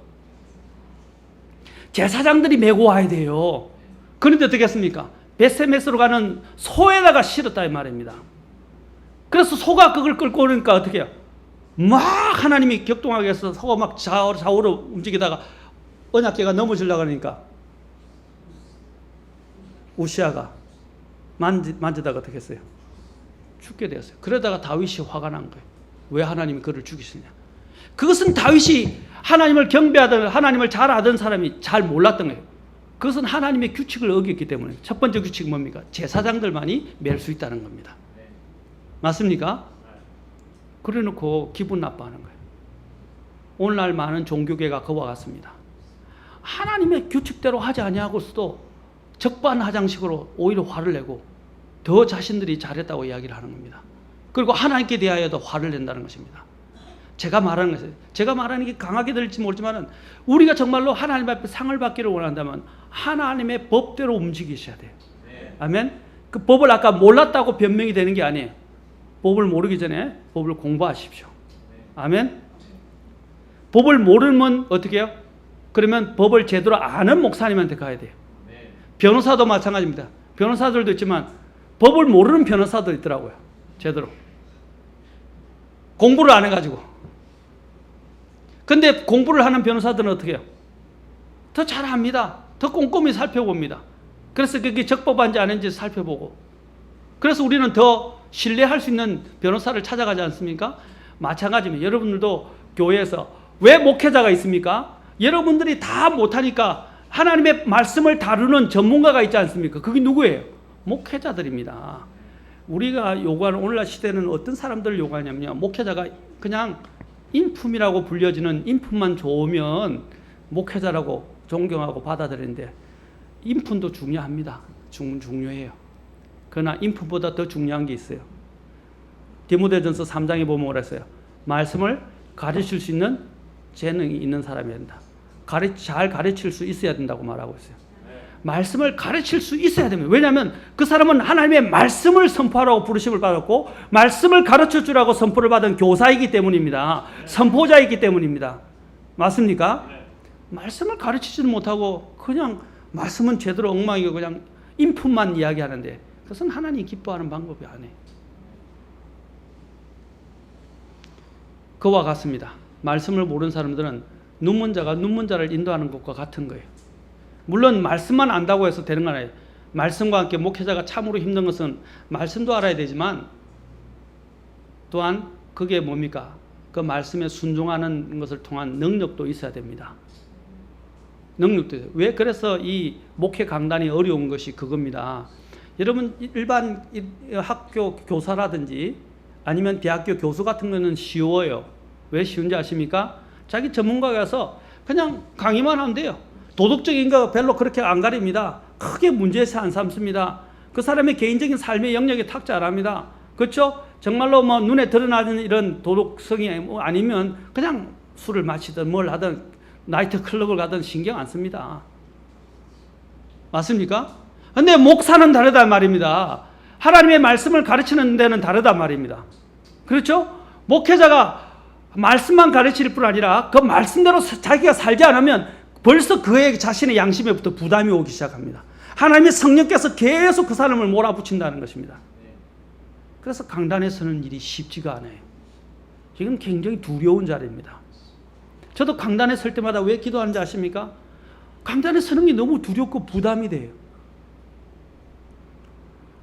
제사장들이 메고 와야 돼요. 그런데 어떻게 했습니까? 베세메스로 가는 소에다가 실었다 이 말입니다. 그래서 소가 그걸 끌고 오니까 어떻게 해요? 막 하나님이 격동하게 해서 소가 막 좌우로 움직이다가 언약궤가 넘어지려고 하니까 우시아가 만지다가 어떻게 했어요? 죽게 되었어요. 그러다가 다윗이 화가 난 거예요. 왜 하나님이 그를 죽이시냐? 그것은 다윗이 하나님을 경배하던 하나님을 잘 아던 사람이 잘 몰랐던 거예요. 그것은 하나님의 규칙을 어겼기 때문에 첫 번째 규칙은 뭡니까? 제사장들만이 맬 수 있다는 겁니다. 맞습니까? 그래 놓고 기분 나빠하는 거예요. 오늘날 많은 종교계가 그와 같습니다. 하나님의 규칙대로 하지 아니하고서도 적반하장식으로 오히려 화를 내고 더 자신들이 잘했다고 이야기를 하는 겁니다. 그리고 하나님께 대하여도 화를 낸다는 것입니다. 제가 말하는 것이에요. 제가 말하는 게 강하게 들릴지 모르지만 우리가 정말로 하나님 앞에 상을 받기를 원한다면 하나님의 법대로 움직이셔야 돼요. 아멘. 그 법을 아까 몰랐다고 변명이 되는 게 아니에요. 법을 모르기 전에 법을 공부하십시오. 아멘. 법을 모르면 어떻게 해요? 그러면 법을 제대로 아는 목사님한테 가야 돼요. 변호사도 마찬가지입니다. 변호사들도 있지만 법을 모르는 변호사도 있더라고요. 제대로. 공부를 안 해가지고. 근데 공부를 하는 변호사들은 어떻게 해요? 더 잘합니다. 더 꼼꼼히 살펴봅니다. 그래서 그게 적법한지 아닌지 살펴보고. 그래서 우리는 더 신뢰할 수 있는 변호사를 찾아가지 않습니까? 마찬가지입니다. 여러분들도 교회에서 왜 목회자가 있습니까? 여러분들이 다 못하니까 하나님의 말씀을 다루는 전문가가 있지 않습니까? 그게 누구예요? 목회자들입니다. 우리가 요구하는 오늘날 시대는 어떤 사람들을 요구하냐면요. 목회자가 그냥 인품이라고 불려지는 인품만 좋으면 목회자라고 존경하고 받아들이는데 인품도 중요합니다. 중요해요. 그러나 인품보다 더 중요한 게 있어요. 디모데전서 3장에 보면 뭐라 했어요? 말씀을 가르칠 수 있는 재능이 있는 사람이어야 된다. 잘 가르칠 수 있어야 된다고 말하고 있어요. 말씀을 가르칠 수 있어야 됩니다. 왜냐하면 그 사람은 하나님의 말씀을 선포하라고 부르심을 받았고 말씀을 가르쳐 주라고 선포를 받은 교사이기 때문입니다. 선포자이기 때문입니다. 맞습니까? 말씀을 가르치지는 못하고 그냥 말씀은 제대로 엉망이고 그냥 인품만 이야기하는데 그것은 하나님이 기뻐하는 방법이 아니에요. 그와 같습니다. 말씀을 모르는 사람들은 눈먼자가 눈먼자를 인도하는 것과 같은 거예요. 물론 말씀만 안다고 해서 되는 건 아니에요. 말씀과 함께 목회자가 참으로 힘든 것은 말씀도 알아야 되지만 또한 그게 뭡니까? 그 말씀에 순종하는 것을 통한 능력도 있어야 됩니다. 능력도 있어요. 왜 그래서 이 목회 강단이 어려운 것이 그겁니다. 여러분 일반 학교 교사라든지 아니면 대학교 교수 같은 거는 쉬워요. 왜 쉬운지 아십니까? 자기 전문가가 가서 그냥 강의만 하면 돼요. 도덕적인 거 별로 그렇게 안 가립니다. 크게 문제에서 안 삼습니다. 그 사람의 개인적인 삶의 영역에 탁자 안 합니다. 그렇죠? 정말로 뭐 눈에 드러나는 이런 도덕성이 아니면 그냥 술을 마시든 뭘 하든 나이트 클럽을 가든 신경 안 씁니다. 맞습니까? 근데 목사는 다르단 말입니다. 하나님의 말씀을 가르치는 데는 다르단 말입니다. 그렇죠? 목회자가 말씀만 가르칠 뿐 아니라 그 말씀대로 자기가 살지 않으면 벌써 그의 자신의 양심에부터 부담이 오기 시작합니다. 하나님의 성령께서 계속 그 사람을 몰아붙인다는 것입니다. 그래서 강단에 서는 일이 쉽지가 않아요. 지금 굉장히 두려운 자리입니다. 저도 강단에 설 때마다 왜 기도하는지 아십니까? 강단에 서는 게 너무 두렵고 부담이 돼요.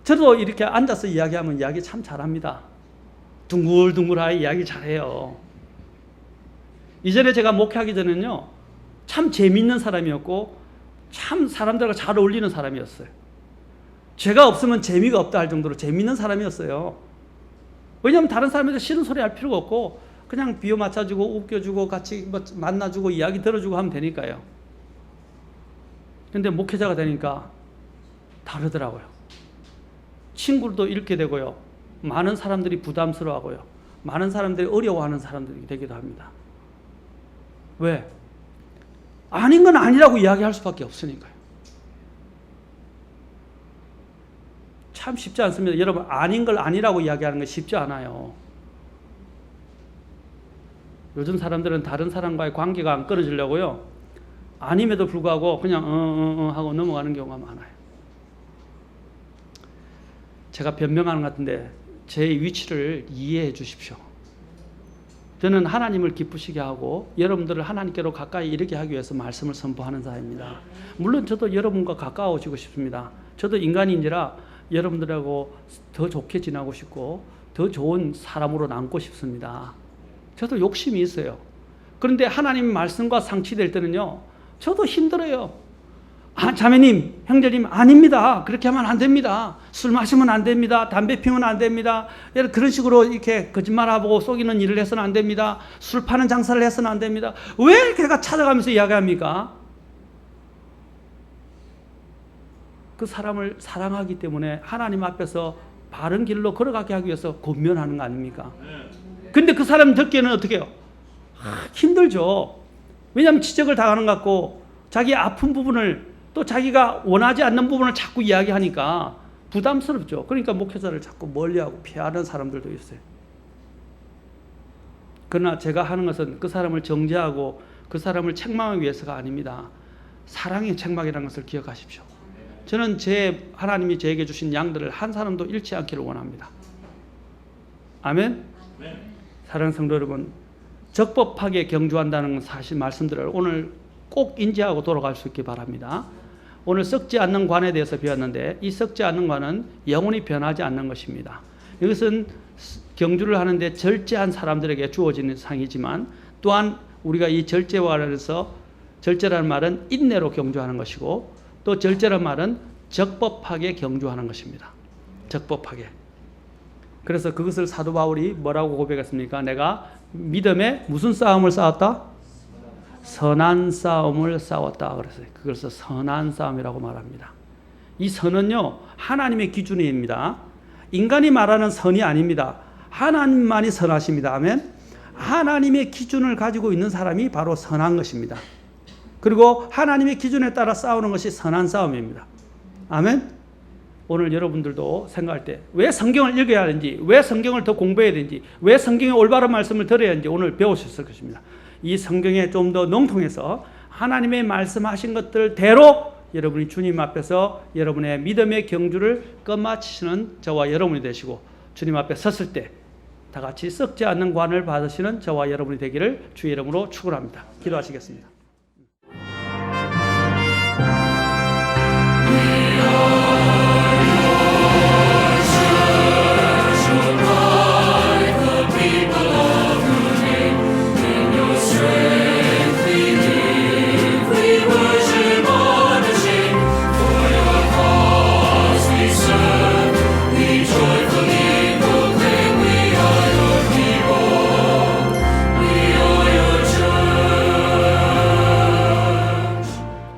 저도 이렇게 앉아서 이야기하면 이야기 참 잘합니다. 둥글둥글하게 이야기 잘해요. 이전에 제가 목회하기 전에는요. 참 재밌는 사람이었고 참 사람들과 잘 어울리는 사람이었어요. 제가 없으면 재미가 없다 할 정도로 재밌는 사람이었어요. 왜냐하면 다른 사람한테 싫은 소리 할 필요가 없고 그냥 비유 맞춰주고 웃겨주고 같이 만나주고 이야기 들어주고 하면 되니까요. 근데 목회자가 되니까 다르더라고요. 친구도 잃게 되고요. 많은 사람들이 부담스러워하고요. 많은 사람들이 어려워하는 사람들이 되기도 합니다. 왜? 아닌 건 아니라고 이야기할 수밖에 없으니까요. 참 쉽지 않습니다. 여러분, 아닌 걸 아니라고 이야기하는 건 쉽지 않아요. 요즘 사람들은 다른 사람과의 관계가 안 끊어지려고요. 아님에도 불구하고 그냥 하고 넘어가는 경우가 많아요. 제가 변명하는 것 같은데 제 위치를 이해해 주십시오. 저는 하나님을 기쁘시게 하고 여러분들을 하나님께로 가까이 이르게 하기 위해서 말씀을 선포하는 자입니다. 물론 저도 여러분과 가까워지고 싶습니다. 저도 인간인지라 여러분들하고 더 좋게 지나고 싶고 더 좋은 사람으로 남고 싶습니다. 저도 욕심이 있어요. 그런데 하나님 말씀과 상치될 때는요. 저도 힘들어요. 자매님, 형제님, 아닙니다. 그렇게 하면 안 됩니다. 술 마시면 안 됩니다. 담배 피우면 안 됩니다. 그런 식으로 이렇게 거짓말하고 속이는 일을 해서는 안 됩니다. 술 파는 장사를 해서는 안 됩니다. 왜 걔가 찾아가면서 이야기합니까? 그 사람을 사랑하기 때문에 하나님 앞에서 바른 길로 걸어가게 하기 위해서 권면하는 거 아닙니까? 근데 그 사람 듣기에는 어떻게 해요? 힘들죠. 왜냐하면 지적을 당하는 것 같고 자기 아픈 부분을 또 자기가 원하지 않는 부분을 자꾸 이야기하니까 부담스럽죠. 그러니까 목회자를 자꾸 멀리하고 피하는 사람들도 있어요. 그러나 제가 하는 것은 그 사람을 정죄하고 그 사람을 책망하기 위해서가 아닙니다. 사랑의 책망이라는 것을 기억하십시오. 저는 하나님이 저에게 주신 양들을 한 사람도 잃지 않기를 원합니다. 아멘? 사랑하는 성도 여러분, 적법하게 경주한다는 사실 말씀들을 오늘 꼭 인지하고 돌아갈 수 있기 바랍니다. 오늘 썩지 않는 관에 대해서 배웠는데 이 썩지 않는 관은 영원히 변하지 않는 것입니다. 이것은 경주를 하는데 절제한 사람들에게 주어지는 상이지만 또한 우리가 이 절제와 관련해서 절제라는 말은 인내로 경주하는 것이고 또 절제라는 말은 적법하게 경주하는 것입니다. 적법하게. 그래서 그것을 사도 바울이 뭐라고 고백했습니까? 내가 믿음에 무슨 싸움을 싸웠다? 선한 싸움을 싸웠다. 그래서 그것을 선한 싸움이라고 말합니다. 이 선은요, 하나님의 기준입니다. 인간이 말하는 선이 아닙니다. 하나님만이 선하십니다. 아멘. 하나님의 기준을 가지고 있는 사람이 바로 선한 것입니다. 그리고 하나님의 기준에 따라 싸우는 것이 선한 싸움입니다. 아멘. 오늘 여러분들도 생각할 때 왜 성경을 읽어야 하는지, 왜 성경을 더 공부해야 되는지, 왜 성경의 올바른 말씀을 들어야 하는지 오늘 배우셨을 것입니다. 이 성경에 좀 더 능통해서 하나님의 말씀하신 것들대로 여러분이 주님 앞에서 여러분의 믿음의 경주를 끝마치시는 저와 여러분이 되시고 주님 앞에 섰을 때 다 같이 썩지 않는 관을 받으시는 저와 여러분이 되기를 주의 이름으로 축원합니다. 기도하시겠습니다.